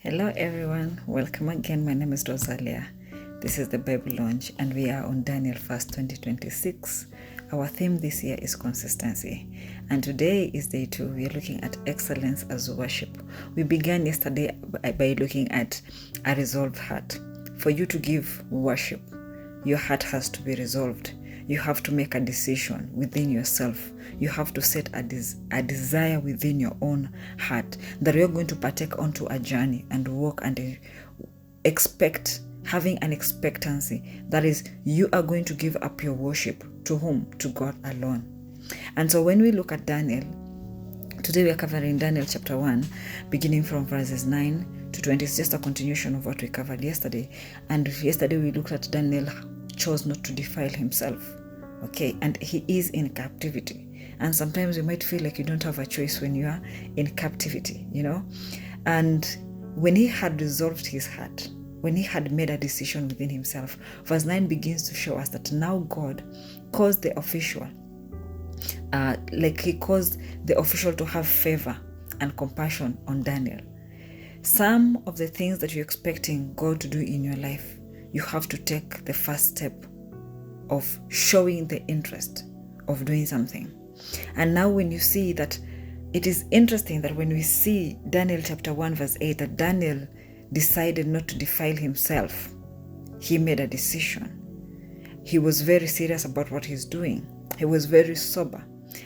Hello everyone, welcome again. My name is Rosalia. This is the Bible Launch and we are on Daniel 1st, 2026. Our theme this year is consistency, and today is day 2. We are looking at excellence as worship. We began yesterday by looking at a resolved heart. For you to give worship, your heart has to be resolved. You have to make a decision within yourself. You have to set a desire within your own heart that you're going to partake onto a journey and walk and having an expectancy. That is, you are going to give up your worship to whom? To God alone. And so when we look at Daniel, today we are covering Daniel chapter 1, beginning from verses 9 to 20. It's just a continuation of what we covered yesterday. And yesterday we looked at Daniel chose not to defile himself. Okay, and he is in captivity. And sometimes you might feel like you don't have a choice when you are in captivity, And when he had resolved his heart, when he had made a decision within himself, verse 9 begins to show us that now God caused the official, he caused the official to have favor and compassion on Daniel. Some of the things that you're expecting God to do in your life, you have to take the first step of showing the interest of doing something. And now when you see that, it is interesting that when we see Daniel chapter 1 verse 8, that Daniel decided not to defile himself. He made a decision. He was very serious about what he's doing. He was very sober.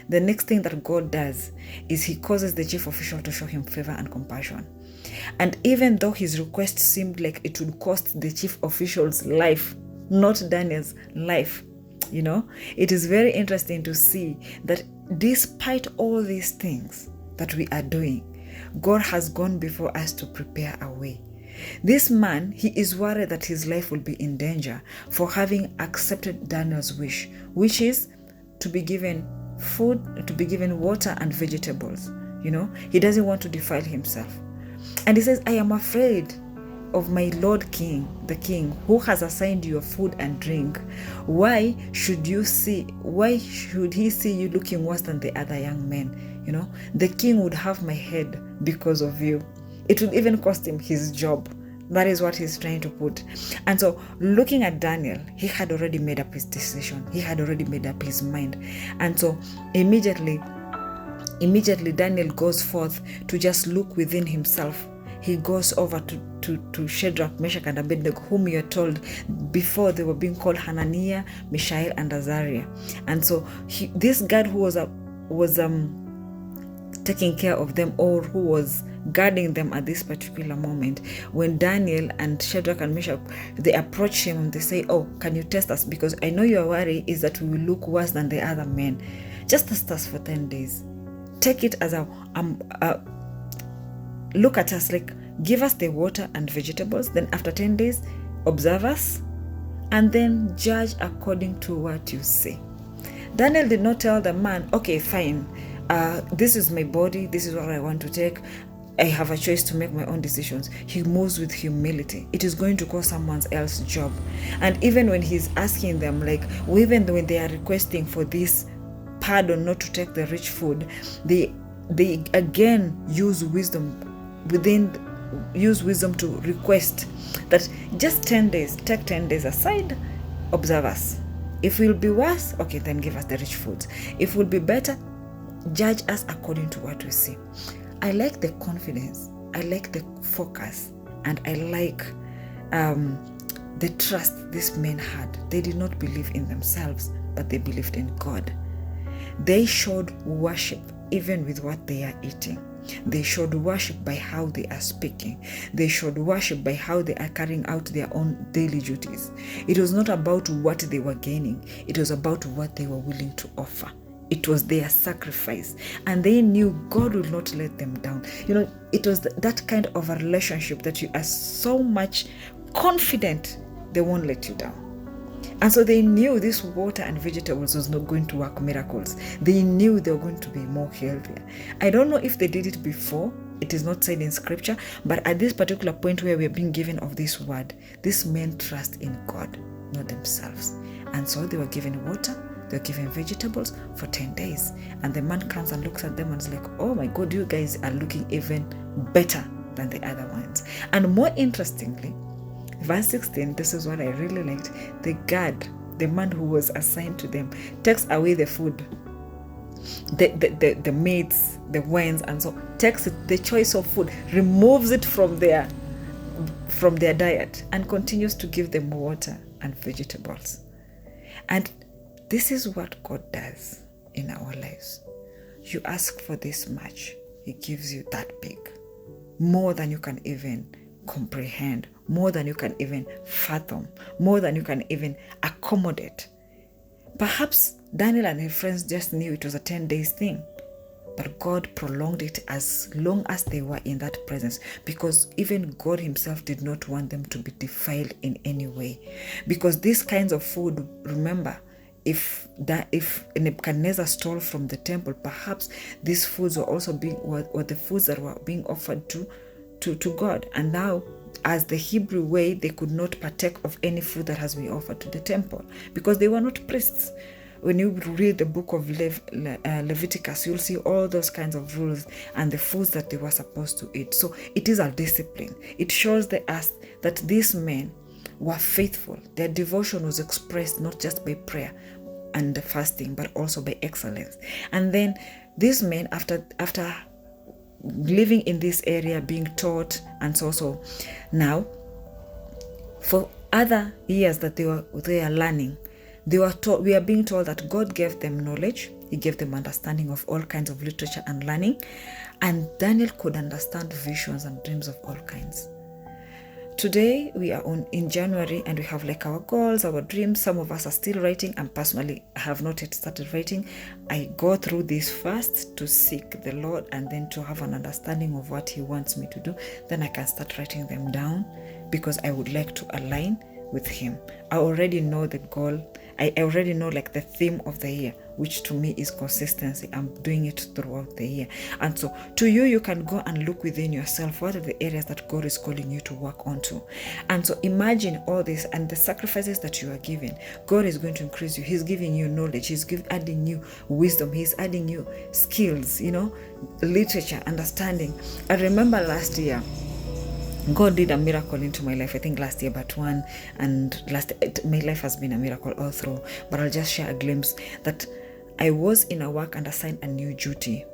The next thing that God does is he causes the chief official to show him favor and compassion. And even though his request seemed like it would cost the chief official's life, not Daniel's life, it is very interesting to see that despite all these things that we are doing, God has gone before us to prepare a way. This man, he is worried that his life will be in danger for having accepted Daniel's wish, which is to be given food, to be given water and vegetables. He doesn't want to defile himself. And he says, I am afraid of my Lord King, the King, who has assigned you food and drink. Why should he see you looking worse than the other young men? The king would have my head because of you. It would even cost him his job. That is what he's trying to put. And so looking at Daniel, he had already made up his decision. He had already made up his mind. And so immediately Daniel goes forth to just look within himself. He goes over to Shadrach, Meshach, and Abednego, whom you are told before they were being called Hananiah, Mishael, and Azariah. And so this guy who was taking care of them, or who was guarding them at this particular moment, when Daniel and Shadrach and Meshach, they approach him and they say, oh, can you test us? Because I know your worry is that we will look worse than the other men. Just test us for 10 days. Take it as look at us, like give us the water and vegetables, then after 10 days observe us, and then judge according to what you say. Daniel did not tell the man, okay, fine, this is my body, this is what I want to take, I have a choice to make my own decisions. He moves with humility. It is going to cost someone else's job. And even when he's asking them, even when they are requesting for this pardon not to take the rich food, they again use wisdom to request that just 10 days, take 10 days aside, observe us. If we'll be worse, okay, then give us the rich foods. If we'll be better, judge us according to what we see. I like the confidence, I like the focus, and I like the trust these men had. They did not believe in themselves, but they believed in God. They showed worship even with what they are eating. They showed worship by how they are speaking. They showed worship by how they are carrying out their own daily duties. It was not about what they were gaining. It was about what they were willing to offer. It was their sacrifice. And they knew God will not let them down. It was that kind of a relationship that you are so much confident they won't let you down. And so they knew this water and vegetables was not going to work miracles. They knew they were going to be more healthier. I don't know if they did it before. It is not said in scripture. But at this particular point where we are being given of this word, these men trust in God, not themselves. And so they were given water, they were given vegetables for 10 days. And the man comes and looks at them and is like, oh my God, you guys are looking even better than the other ones. And more interestingly, verse 16, this is what I really liked. The guard, the man who was assigned to them, takes away the food, the meats, the wines, and so takes the choice of food, removes it from their diet, and continues to give them water and vegetables. And this is what God does in our lives. You ask for this much, He gives you that big, more than you can even comprehend, more than you can even fathom, more than you can even accommodate. Perhaps Daniel and his friends just knew it was a 10 days thing, but God prolonged it as long as they were in that presence, because even God Himself did not want them to be defiled in any way. Because these kinds of food, remember, if Nebuchadnezzar stole from the temple, perhaps these foods were also were the foods that were being offered to God. And now, as the Hebrew way, they could not partake of any food that has been offered to the temple because they were not priests. When you read the book of Leviticus, you'll see all those kinds of rules and the foods that they were supposed to eat. So it is a discipline. It shows us that these men were faithful. Their devotion was expressed not just by prayer and fasting, but also by excellence. And then these men, after living in this area, being taught, and so now, for other years that they are learning, we are being told that God gave them knowledge. He gave them understanding of all kinds of literature and learning, and Daniel could understand visions and dreams of all kinds. Today we are in January, and we have like our goals, our dreams. Some of us are still writing, and personally I have not yet started writing. I go through this first to seek the Lord, and then to have an understanding of what He wants me to do. Then I can start writing them down, because I would like to align with Him. I already know the goal. I already know like the theme of the year, which to me is consistency. I'm doing it throughout the year. And so to you can go and look within yourself. What are the areas that God is calling you to work onto? And so imagine all this and the sacrifices that you are giving. God is going to increase you. He's giving you knowledge. He's adding you wisdom. He's adding you skills, literature, understanding. I remember last year, God did a miracle into my life. I think last year but one, and my life has been a miracle all through. But I'll just share a glimpse that I was in a work and assigned a new duty,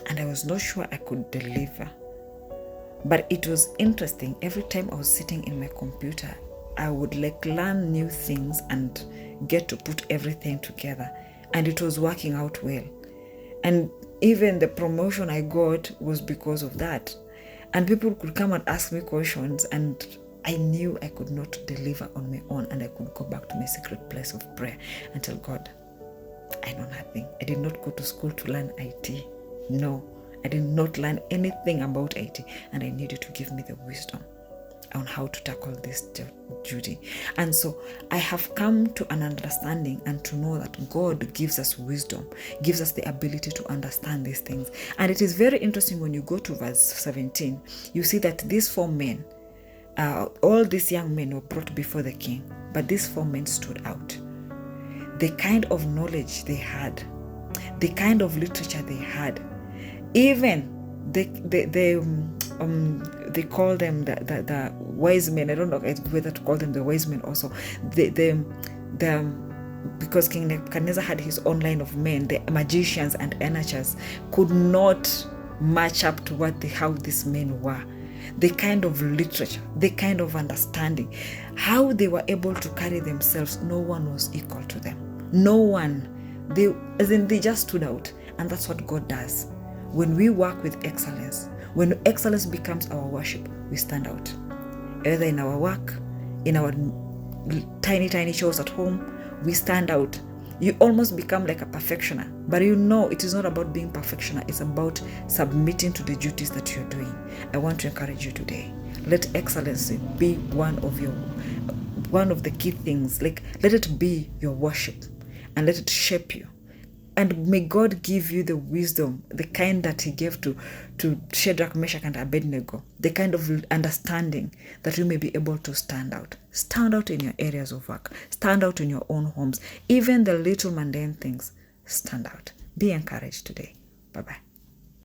and I was not sure I could deliver. But it was interesting. Every time I was sitting in my computer, I would learn new things and get to put everything together, and it was working out well. And even the promotion I got was because of that. And people could come and ask me questions, and I knew I could not deliver on my own, and I could go back to my secret place of prayer and tell God, I know nothing. I did not go to school to learn IT. No, I did not learn anything about IT, and I need you to give me the wisdom on how to tackle this duty. And so I have come to an understanding and to know that God gives us wisdom, gives us the ability to understand these things. And it is very interesting when you go to verse 17, you see that these 4 men, all these young men were brought before the king, but these 4 men stood out. The kind of knowledge they had, the kind of literature they had, even they call them the wise men. I don't know whether to call them the wise men also. Because King Nebuchadnezzar had his own line of men, the magicians and enchanters could not match up to how these men were. The kind of literature, the kind of understanding, how they were able to carry themselves, no one was equal to them. No one. They just stood out. And that's what God does. When we work with excellence, when excellence becomes our worship, we stand out. Either in our work, in our tiny shows at home, we stand out. You almost become like a perfectioner. But it is not about being perfectioner. It's about submitting to the duties that you're doing. I want to encourage you today. Let excellency be one of the key things. Let it be your worship, and let it shape you. And may God give you the wisdom, the kind that He gave to Shadrach, Meshach, and Abednego, the kind of understanding that you may be able to stand out. Stand out in your areas of work. Stand out in your own homes. Even the little mundane things, stand out. Be encouraged today. Bye-bye.